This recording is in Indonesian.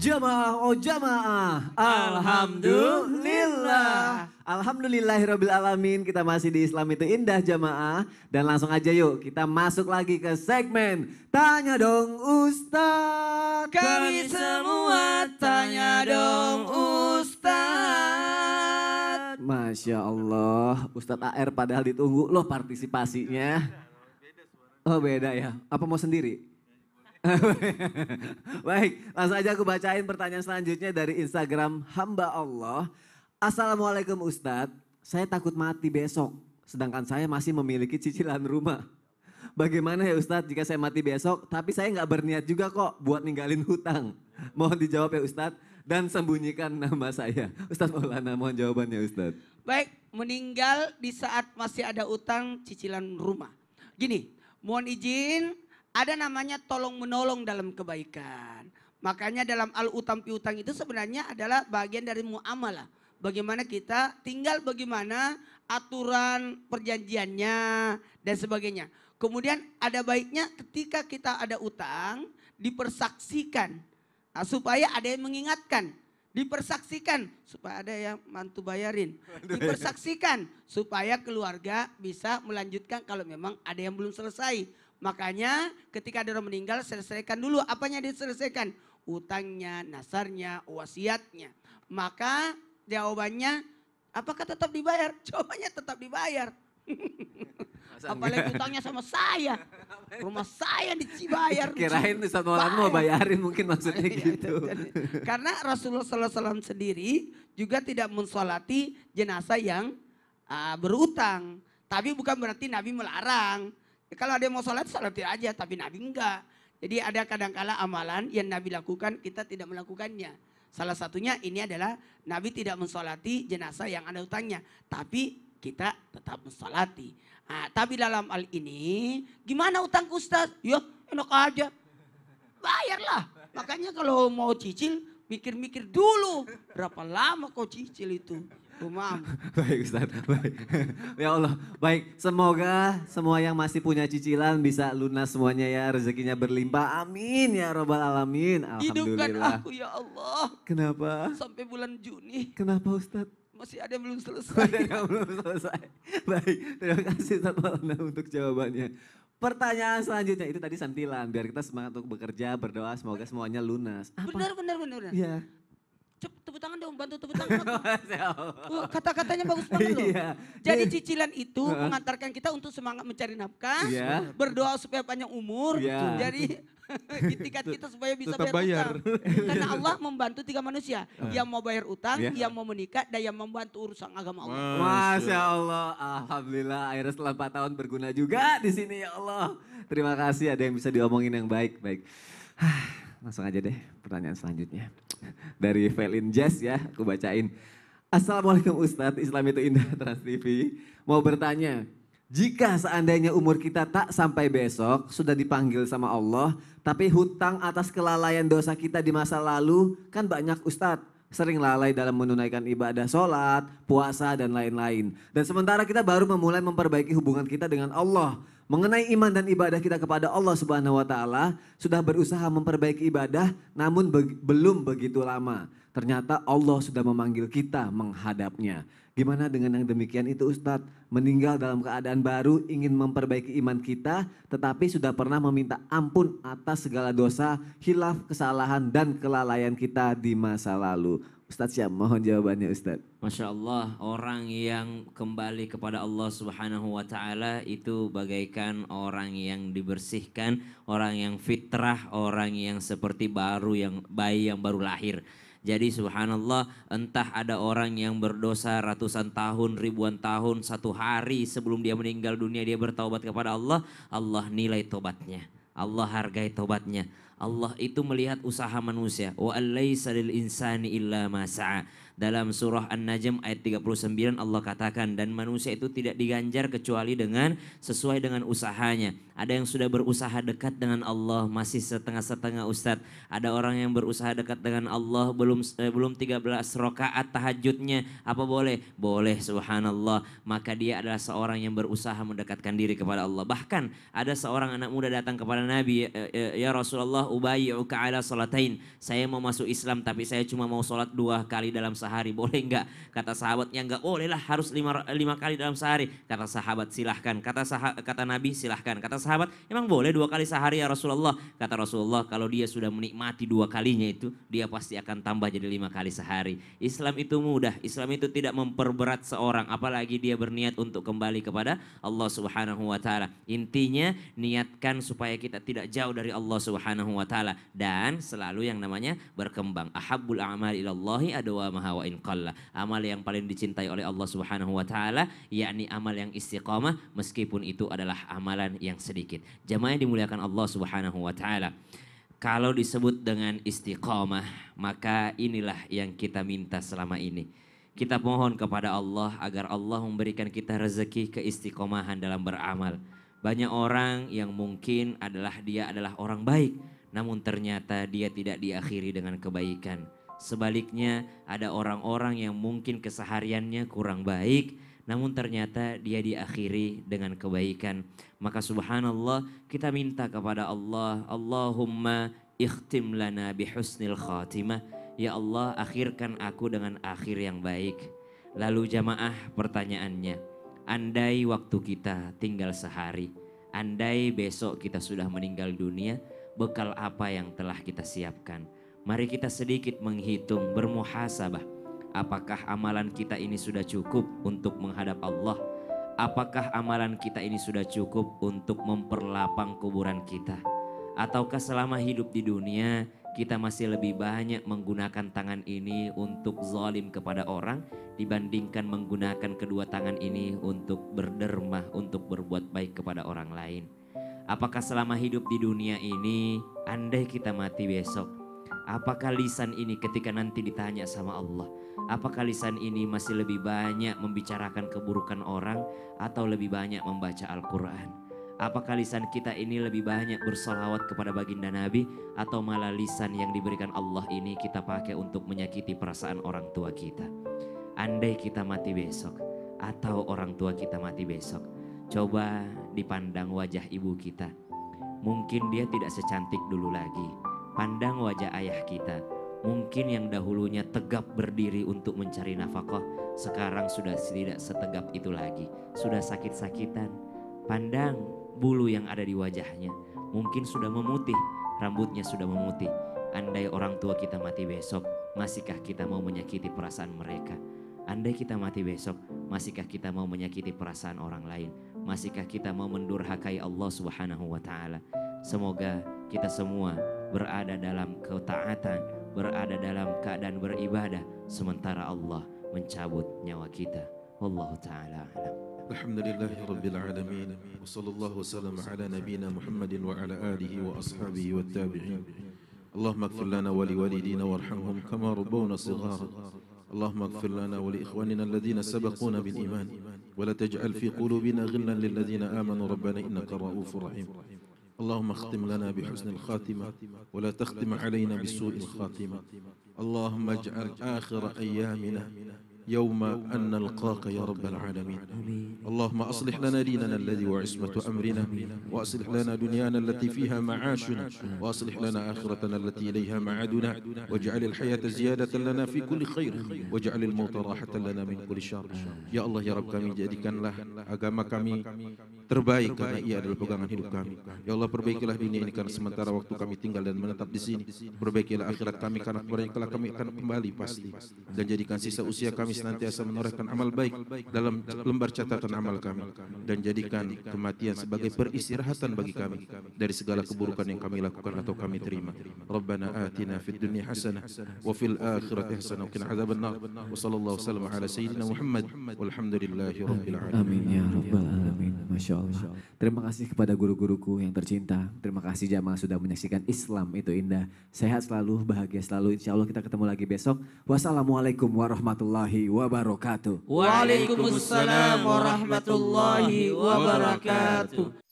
Jamaah, oh jamaah. Alhamdulillah. Alhamdulillahirabbil alamin. Kita masih di Islam itu indah jamaah. Dan langsung aja yuk kita masuk lagi ke segmen Tanya Dong Ustadz. Kami semua tanya dong Ustadz. Masya Allah, Ustadz AR padahal ditunggu loh partisipasinya. Oh beda ya, apa mau sendiri? Baik, langsung aja aku bacain pertanyaan selanjutnya dari Instagram hamba Allah. Assalamualaikum Ustadz, saya takut mati besok, sedangkan saya masih memiliki cicilan rumah. Bagaimana ya Ustadz jika saya mati besok, tapi saya nggak berniat juga kok buat ninggalin hutang. Mohon dijawab ya Ustadz dan sembunyikan nama saya. Ustadz Maulana, mohon jawabannya Ustadz. Baik, meninggal di saat masih ada utang cicilan rumah. Gini, mohon izin. Ada namanya tolong menolong dalam kebaikan. Makanya dalam al-utang piutang itu sebenarnya adalah bagian dari muamalah. Bagaimana kita tinggal bagaimana aturan perjanjiannya dan sebagainya. Kemudian ada baiknya ketika kita ada utang dipersaksikan. Nah, supaya ada yang mengingatkan. Dipersaksikan supaya ada yang mantu bayarin. Dipersaksikan supaya keluarga bisa melanjutkan kalau memang ada yang belum selesai. Makanya ketika ada orang meninggal selesaikan dulu apanya diselesaikan. Utangnya, nasarnya, wasiatnya. Maka jawabannya apakah tetap dibayar? Jawabannya tetap dibayar. Apalagi utangnya sama saya. Rumah saya dibayar. Kirain Ustaz Maulana mau bayarin mungkin maksudnya gitu. Karena Rasulullah SAW sendiri juga tidak mensolati jenazah yang berutang. Tapi bukan berarti Nabi melarang. Kalau ada yang mau sholat, sholat aja. Tapi Nabi enggak. Jadi ada kadangkala amalan yang Nabi lakukan, kita tidak melakukannya. Salah satunya ini adalah Nabi tidak mensolati jenazah yang ada utangnya. Tapi kita tetap mensolati. Nah, tapi dalam hal ini, gimana utang Ustaz? Ya enak aja. Bayarlah. Makanya kalau mau cicil, mikir-mikir dulu. Berapa lama kau cicil itu? Umam. Baik Ustaz, baik. Ya Allah, baik. Semoga semua yang masih punya cicilan bisa lunas semuanya ya. Rezekinya berlimpah, amin ya robbal alamin. Hidupkan Alhamdulillah. aku ya Allah. Kenapa? Sampai bulan Juni. Kenapa Ustaz? Masih ada yang belum selesai. Ada yang belum selesai. Baik, terima kasih Ustaz Maulana untuk jawabannya. Pertanyaan selanjutnya itu tadi sentilan. Biar kita semangat untuk bekerja, berdoa semoga semuanya lunas. Benar. Iya. Tepuk tangan dong, bantu tepuk tangan. Kata-katanya bagus banget loh. Iya. Jadi cicilan itu mengantarkan kita untuk semangat mencari nafkah, Iya. berdoa supaya panjang umur. Iya. Jadi itikat kita supaya bisa Tetap bayar utang. Karena Allah membantu 3 manusia. Yang mau bayar utang, Iya. yang mau menikah, dan yang membantu urusan agama Allah. Masya Allah, alhamdulillah akhirnya setelah 4 tahun berguna juga di sini ya Allah. Terima kasih ada yang bisa diomongin yang baik. Langsung aja deh pertanyaan selanjutnya. Dari Velin Jazz ya, aku bacain. Assalamualaikum Ustadz, Islam itu indah Trans TV. Mau bertanya, jika seandainya umur kita tak sampai besok, sudah dipanggil sama Allah, tapi hutang atas kelalaian dosa kita di masa lalu, kan banyak Ustadz. Sering lalai dalam menunaikan ibadah sholat, puasa dan lain-lain. Dan sementara kita baru memulai memperbaiki hubungan kita dengan Allah. Mengenai iman dan ibadah kita kepada Allah Subhanahu wa Ta'ala, sudah berusaha memperbaiki ibadah, namun belum begitu lama. Ternyata Allah sudah memanggil kita menghadapnya. Gimana dengan yang demikian itu Ustadz? Meninggal dalam keadaan baru, ingin memperbaiki iman kita, tetapi sudah pernah meminta ampun atas segala dosa, hilaf, kesalahan, dan kelalaian kita di masa lalu. Ustadz siap, mohon jawabannya Ustadz. Masya Allah, orang yang kembali kepada Allah Subhanahu wa Ta'ala itu bagaikan orang yang dibersihkan, orang yang fitrah, orang yang seperti bayi yang baru lahir. Jadi subhanallah, entah ada orang yang berdosa ratusan tahun, ribuan tahun, 1 hari sebelum dia meninggal dunia dia bertaubat kepada Allah, Allah nilai tobatnya, Allah hargai tobatnya. Allah itu melihat usaha manusia. Wa alaysa lil insani illa ma sa'a. Dalam surah An-Najm ayat 39 Allah katakan, dan manusia itu tidak diganjar kecuali dengan sesuai dengan usahanya. Ada yang sudah berusaha dekat dengan Allah masih setengah-setengah Ustadz. Ada orang yang berusaha dekat dengan Allah belum 13 rakaat tahajudnya. Apa boleh? Boleh, subhanallah. Maka dia adalah seorang yang berusaha mendekatkan diri kepada Allah. Bahkan ada seorang anak muda datang kepada Nabi, ya Rasulullah, ubayyi'uka ala salatain. Saya mau masuk Islam tapi saya cuma mau sholat 2 kali dalam sehari. Boleh enggak? Kata sahabatnya, enggak boleh lah, harus 5 kali dalam sehari. Kata sahabat, silahkan. Kata Nabi, silahkan. Kata sahabat, emang boleh 2 kali sehari ya Rasulullah? Kata Rasulullah, kalau dia sudah menikmati 2 kalinya itu, dia pasti akan tambah jadi 5 kali sehari. Islam itu mudah. Islam itu tidak memperberat seorang, apalagi dia berniat untuk kembali kepada Allah Subhanahu wa taala. Intinya niatkan supaya kita tidak jauh dari Allah Subhanahu wa taala dan selalu yang namanya berkembang. Ahabbul a'mali ilallahi adwamaha wa in qalla. Amal yang paling dicintai oleh Allah Subhanahu wa taala yakni amal yang istiqamah meskipun itu adalah amalan yang sedikit. Jamaah yang dimuliakan Allah Subhanahu wa taala. Kalau disebut dengan istiqamah, maka inilah yang kita minta selama ini. Kita mohon kepada Allah agar Allah memberikan kita rezeki keistiqomahan dalam beramal. Banyak orang yang mungkin dia adalah orang baik, namun ternyata dia tidak diakhiri dengan kebaikan. Sebaliknya ada orang-orang yang mungkin kesehariannya kurang baik, namun ternyata dia diakhiri dengan kebaikan. Maka subhanallah kita minta kepada Allah, Allahumma ikhtim lana bihusnil khatimah. Ya Allah, akhirkan aku dengan akhir yang baik. Lalu jamaah, pertanyaannya, andai waktu kita tinggal sehari, andai besok kita sudah meninggal dunia, bekal apa yang telah kita siapkan? Mari kita sedikit menghitung, bermuhasabah. Apakah amalan kita ini sudah cukup untuk menghadap Allah? Apakah amalan kita ini sudah cukup untuk memperlapang kuburan kita? Ataukah selama hidup di dunia kita masih lebih banyak menggunakan tangan ini untuk zalim kepada orang dibandingkan menggunakan kedua tangan ini untuk berderma, untuk berbuat baik kepada orang lain? Apakah selama hidup di dunia ini, andai kita mati besok, apakah lisan ini ketika nanti ditanya sama Allah, apakah lisan ini masih lebih banyak membicarakan keburukan orang atau lebih banyak membaca Al-Quran? Apakah lisan kita ini lebih banyak bersolawat kepada baginda Nabi atau malah lisan yang diberikan Allah ini kita pakai untuk menyakiti perasaan orang tua kita? Andai kita mati besok atau orang tua kita mati besok, coba dipandang wajah ibu kita. Mungkin dia tidak secantik dulu lagi. Pandang wajah ayah kita. Mungkin yang dahulunya tegap berdiri untuk mencari nafkah, sekarang sudah tidak setegap itu lagi. Sudah sakit-sakitan. Pandang bulu yang ada di wajahnya. Mungkin sudah memutih, rambutnya sudah memutih. Andai orang tua kita mati besok, masihkah kita mau menyakiti perasaan mereka? Andai kita mati besok, masihkah kita mau menyakiti perasaan orang lain? Masihkah kita mau mendurhakai Allah Subhanahu wa taala? Semoga kita semua berada dalam ketaatan, berada dalam keadaan beribadah sementara Allah mencabut nyawa kita. Wallahu taala a'lam. Alhamdulillahi Rabbil Alamin. Wa sallallahu wasallam ala nabina Muhammadin wa ala alihi wa ashabihi wa tabi'in. Allahumma ighfir lana wa liwalidina warhamhum kama rabbawna shighara. Allahumma ighfir lana wa li ikhwanina alladhina sabaquna bil iman. Wa la taj'al fi qulubina ghillan lil ladzina amanu rabbana innaka ra'ufur rahim. اللهم اختم لنا بحسن الخاتمة ولا تختم علينا بسوء الخاتمة. اللهم اجعل آخر أيامنا يوم أن نلقاك يا رب العالمين. اللهم أصلح لنا ديننا الذي وعصمة أمرنا، وأصلح لنا دنيانا التي فيها معاشنا، وأصلح لنا آخرتنا التي إليها معادنا، واجعل الحياة زيادة لنا في كل خير، واجعل الموت راحة لنا من كل شر. Ya Allah ya Rabb, kami jadikanlah agama kami terbaik karena ia adalah pegangan hidup kami. Ya Allah, perbaikilah dunia ini karena sementara waktu kami tinggal dan menetap di sini. Perbaikilah akhirat kami karena kepada kami akan kembali pasti. Dan jadikan sisa usia kami senantiasa menorehkan amal baik dalam lembar catatan amal kami. Dan jadikan kematian sebagai peristirahatan bagi kami dari segala keburukan yang kami lakukan atau kami terima. Rabbana atina fid dunya hasanah wa fil akhirati hasanah wa qina adzabannar. Wa sallallahu wasallam ala sayyidina Muhammad walhamdulillahi rabbil alamin. Amin ya rabbal alamin. Masya Allah. Terima kasih kepada guru-guruku yang tercinta. Terima kasih jamaah sudah menyaksikan Islam itu indah. Sehat selalu, bahagia selalu. Insya Allah kita ketemu lagi besok. Wassalamualaikum warahmatullahi wabarakatuh. Waalaikumsalam warahmatullahi wabarakatuh.